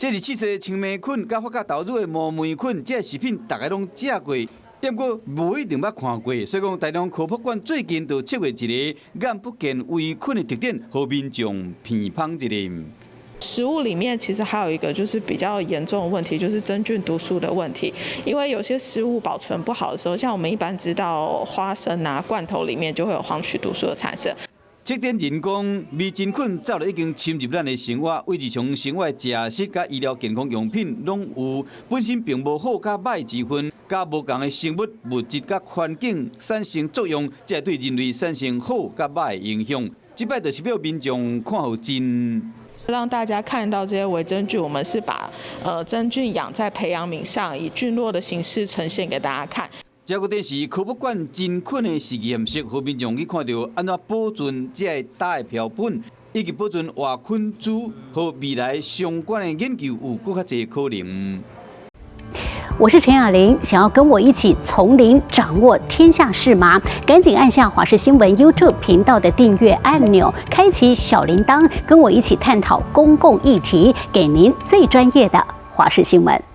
这是试色青霉菌甲发酵豆乳的毛霉菌，这食品大家拢食过。不过无一定捌看过，所以讲台中科博馆最近就测绘一个眼不见微菌的特点，互民众偏方一下。食物里面其实还有一个就是比较严重的问题，就是真菌毒素的问题。因为有些食物保存不好的时候，像我们一般知道花生啊、罐头里面就会有黄曲毒素的产生。测点人讲，微真菌早就已经侵入咱的生活，为日常生活食食甲医疗健康用品拢有本身并无好甲歹之分，甲无同的生物物质甲环境产生作用，才会对人类产生好甲歹的影响。这摆就是要民众看好真。让大家看到这些微真菌，我们是把真菌养在培养皿上，以菌落的形式呈现给大家看。这个电是科博馆真菌的实验室，互民众去看到安怎保存这打的标本，以及保存活菌株和未来相关的研究有更较侪可能。我是陈雅玲，想要跟我一起从零掌握天下事吗？赶紧按下华视新闻 YouTube 频道的订阅按钮，开启小铃铛，跟我一起探讨公共议题，给您最专业的华视新闻。